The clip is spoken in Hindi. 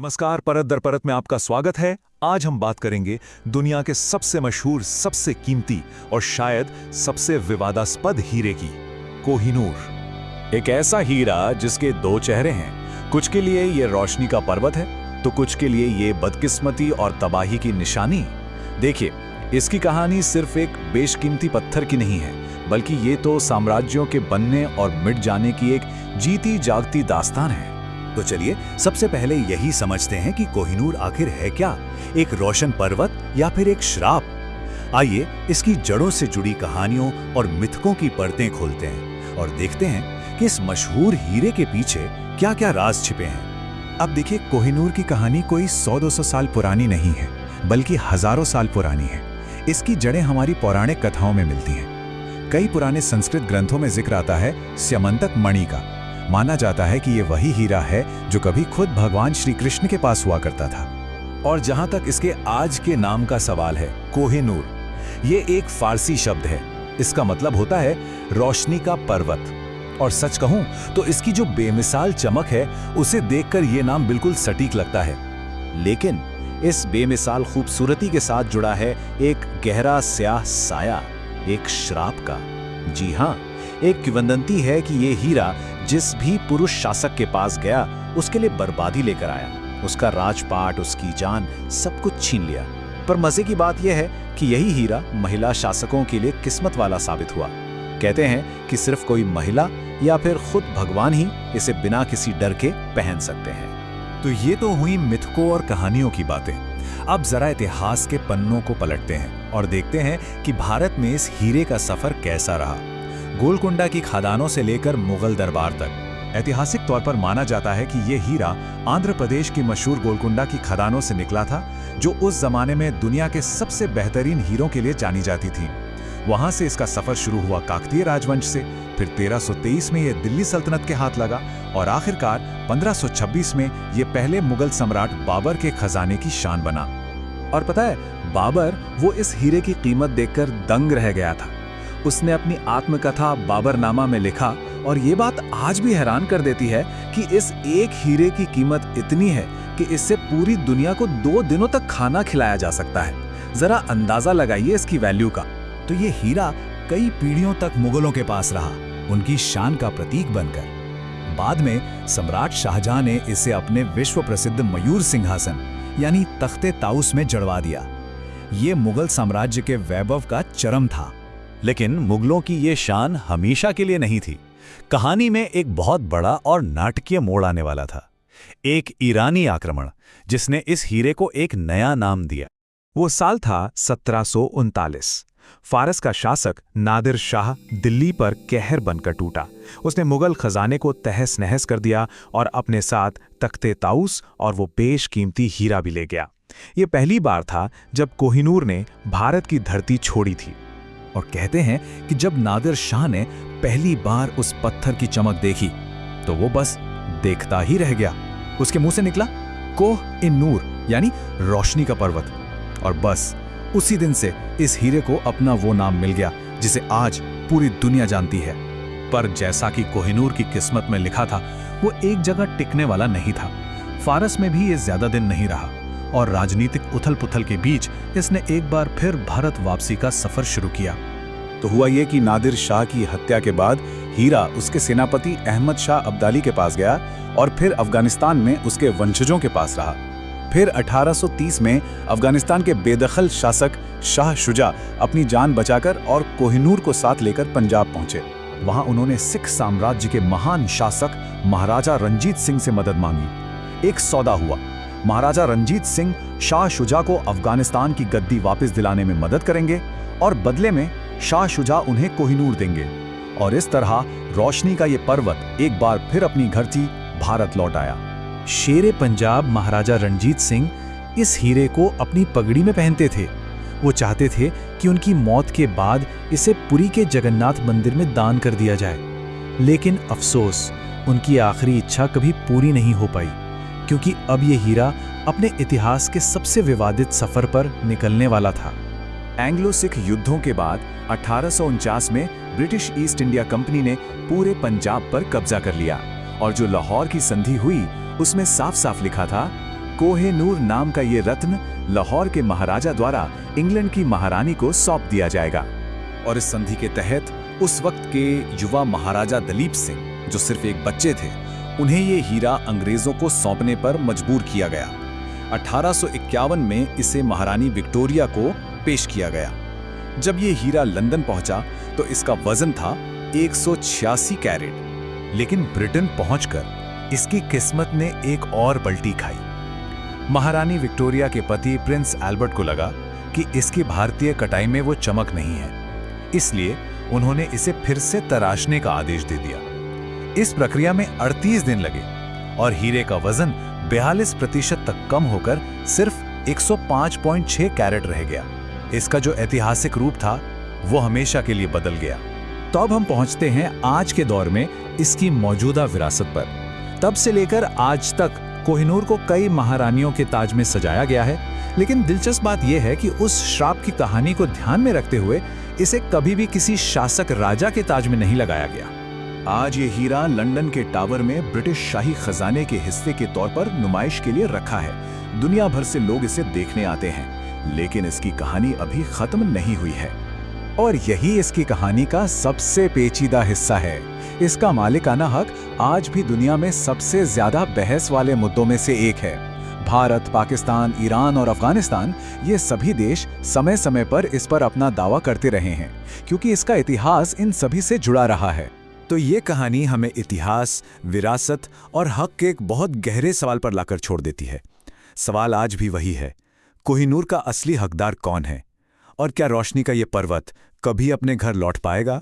नमस्कार, परत दर परत में आपका स्वागत है। आज हम बात करेंगे दुनिया के सबसे मशहूर, सबसे कीमती और शायद सबसे विवादास्पद हीरे की, कोहिनूर। एक ऐसा हीरा जिसके दो चेहरे हैं। कुछ के लिए ये रोशनी का पर्वत है तो कुछ के लिए ये बदकिस्मती और तबाही की निशानी। देखिए, इसकी कहानी सिर्फ एक बेशकीमती पत्थर की नहीं है, बल्कि ये तो साम्राज्यों के बनने और मिट जाने की एक जीती जागती दास्तान है। तो चलिए सबसे पहले यही समझते हैं कि कोहिनूर आखिर है क्या, एक रोशन पर्वत या फिर एक श्राप। आइए इसकी जड़ों से जुड़ी कहानियों और मिथकों की परतें खोलते हैं और देखते हैं कि इस मशहूर हीरे के पीछे क्या-क्या राज छिपे हैं। अब देखिए, कोहिनूर की कहानी कोई 100-200 साल पुरानी नहीं है, बल्कि हजारों साल पुरानी है। इसकी जड़ें हमारी पौराणिक कथाओं में मिलती हैं। कई पुराने संस्कृत ग्रंथों में जिक्र आता है स्यमंतक मणि का। माना जाता है कि ये वही हीरा है जो कभी खुद भगवान श्री कृष्ण के पास हुआ करता था। और जहां तक इसके आज के नाम का सवाल है, कोहिनूर, ये एक फारसी शब्द है। इसका मतलब होता है रोशनी का पर्वत। और सच कहूं तो इसकी जो बेमिसाल चमक है, उसे देखकर ये नाम बिल्कुल सटीक लगता है। लेकिन इस बेमिसाल खूबसूरती के साथ जुड़ा है एक गहरा स्याह साया, एक श्राप का। जी हाँ, एक किंवदंती है कि ये हीरा जिस भी पुरुष शासक के पास गया, उसके लिए बर्बादी लेकर आया। उसका राजपाट, उसकी जान, सब कुछ छीन लिया। पर मजे की बात यह है कि यही हीरा महिला शासकों के लिए किस्मत वाला साबित हुआ। कहते हैं कि सिर्फ कोई महिला या फिर खुद भगवान ही इसे बिना किसी डर के पहन सकते हैं। तो ये तो हुई मिथकों और कहानियों की बातें। अब जरा इतिहास के पन्नों को पलटते हैं और देखते हैं कि भारत में इस हीरे का सफर कैसा रहा। गोलकुंडा की खदानों से लेकर मुगल दरबार तक ऐतिहासिक तौर पर माना जाता है कि यह हीरा आंध्र प्रदेश की मशहूर गोलकुंडा की खदानों से निकला था, जो उस जमाने में दुनिया के सबसे बेहतरीन हीरों के लिए जानी जाती थी। वहां से इसका सफर शुरू हुआ काकतीय राजवंश से, फिर 1323 में यह दिल्ली सल्तनत के हाथ लगा और आखिरकार 1526 में यह पहले मुगल सम्राट बाबर के खजाने की शान बना। और पता है, बाबर वो इस हीरे की कीमत देखकर दंग रह गया था। उसने अपनी आत्मकथा बाबरनामा में लिखा, और ये बात आज भी हैरान कर देती है कि इस एक हीरे की कीमत इतनी है कि इससे पूरी दुनिया को 2 दिनों तक खाना खिलाया जा सकता है। जरा अंदाजा लगाइए इसकी वैल्यू का। तो ये हीरा कई पीढ़ियों तक मुगलों के पास रहा, उनकी शान का प्रतीक बनकर। बाद में सम्राट शाहजहां ने इसे अपने विश्व प्रसिद्ध मयूर सिंहासन यानी तख्ते ताउस में जड़वा दिया। ये मुगल साम्राज्य के वैभव का चरम था। लेकिन मुगलों की ये शान हमेशा के लिए नहीं थी। कहानी में एक बहुत बड़ा और नाटकीय मोड़ आने वाला था। एक ईरानी आक्रमण जिसने इस हीरे को एक नया नाम दिया। वो साल था 1739। फारस का शासक नादिर शाह दिल्ली पर कहर बनकर टूटा। उसने मुगल खजाने को तहस नहस कर दिया और अपने साथ तख्ते ताउस और वो बेशकीमती हीरा भी ले गया। ये पहली बार था जब कोहिनूर ने भारत की धरती छोड़ी थी। और कहते हैं कि जब नादिर शाह ने पहली बार उस पत्थर की चमक देखी तो वो बस देखता ही रह गया। उसके मुंह से निकला कोह-इ-नूर यानी रोशनी का पर्वत। और बस उसी दिन से इस हीरे को अपना वो नाम मिल गया जिसे आज पूरी दुनिया जानती है। पर जैसा कि कोहिनूर की किस्मत में लिखा था, वो एक जगह टिकने वाला नहीं था। फारस में भी ये ज्यादा दिन नहीं रहा और राजनीतिक उथल-पुथल के बीच इसने एक बार फिर भारत वापसी का सफर शुरू किया। तो हुआ ये कि नादिर शाह की हत्या के बाद हीरा उसके सेनापति अहमद शाह अब्दाली के पास गया और फिर अफगानिस्तान में उसके वंशजों के पास रहा। फिर 1830 में अफगानिस्तान के बेदखल शासक शाह शुजा अपनी जान बचाकर और कोहिनूर को साथ लेकर पंजाब पहुंचे। वहां उन्होंने सिख साम्राज्य के महान शासक महाराजा रंजीत सिंह से मदद मांगी। एक सौदा हुआ। महाराजा रंजीत सिंह शाह शुजा को अफगानिस्तान की गद्दी वापस दिलाने में मदद करेंगे और बदले में शाह शुजा उन्हें कोहिनूर देंगे। और इस तरह रोशनी का ये पर्वत एक बार फिर अपनी धरती भारत लौट आया। शेरे पंजाब महाराजा रंजीत सिंह इस हीरे को अपनी पगड़ी में पहनते थे। वो चाहते थे कि उनकी मौत के बाद इसे पुरी के जगन्नाथ मंदिर में दान कर दिया जाए। लेकिन अफसोस, उनकी आखिरी इच्छा कभी पूरी नहीं हो पाई, क्योंकि अब ये हीरा अपने इतिहास के सबसे विवादित सफर पर निकलने वाला था। एंग्लो सिख युद्धों के बाद 1849 में ब्रिटिश ईस्ट इंडिया कंपनी ने पूरे पंजाब पर कब्जा कर लिया और जो लाहौर की संधि हुई उसमें साफ साफ लिखा था, कोह-ए-नूर नाम का ये रत्न लाहौर के महाराजा द्वारा इंग्लैंड की महारानी को सौंप दिया जाएगा। और इस संधि के तहत उस वक्त के युवा महाराजा दलीप सिंह, जो सिर्फ एक बच्चे थे, उन्हें ये हीरा अंग्रेजों को सौंपने पर मजबूर किया गया। 1851 में इसे महारानी विक्टोरिया को पेश किया गया। जब ये हीरा लंदन पहुंचा तो इसका वजन था 186 कैरेट। लेकिन ब्रिटेन पहुंचकर इसकी किस्मत ने एक और पलटी खाई। महारानी विक्टोरिया के पति प्रिंस एल्बर्ट को लगा कि इसकी भारतीय कटाई में वो चमक नहीं है, इसलिए उन्होंने इसे फिर से तराशने का आदेश दे दिया। इस प्रक्रिया में 38 दिन लगे और हीरे का वजन 42% तक कम होकर सिर्फ 105.6 कैरेट रह गया। इसका जो ऐतिहासिक रूप था वो हमेशा के लिए बदल गया। तो अब हम पहुंचते हैं आज के दौर में इसकी मौजूदा विरासत पर। तब से लेकर आज तक कोहिनूर को कई महारानियों के ताज में सजाया गया है, लेकिन दिलचस्प बात यह है कि उस श्राप की कहानी को ध्यान में रखते हुए इसे कभी भी किसी शासक राजा के ताज में नहीं लगाया गया। आज ये हीरा लंदन के टावर में ब्रिटिश शाही खजाने के हिस्से के तौर पर नुमाइश के लिए रखा है। दुनिया भर से लोग इसे देखने आते हैं, लेकिन इसकी कहानी अभी खत्म नहीं हुई है। और यही इसकी कहानी का सबसे पेचीदा हिस्सा है। इसका मालिकाना हक आज भी दुनिया में सबसे ज्यादा बहस वाले मुद्दों में से एक है। भारत, पाकिस्तान, ईरान और अफगानिस्तान, ये सभी देश समय समय पर इस पर अपना दावा करते रहे हैं, क्योंकि इसका इतिहास इन सभी से जुड़ा रहा है। तो ये कहानी हमें इतिहास, विरासत और हक के एक बहुत गहरे सवाल पर लाकर छोड़ देती है। सवाल आज भी वही है, कोहिनूर का असली हकदार कौन है? और क्या रोशनी का ये पर्वत कभी अपने घर लौट पाएगा?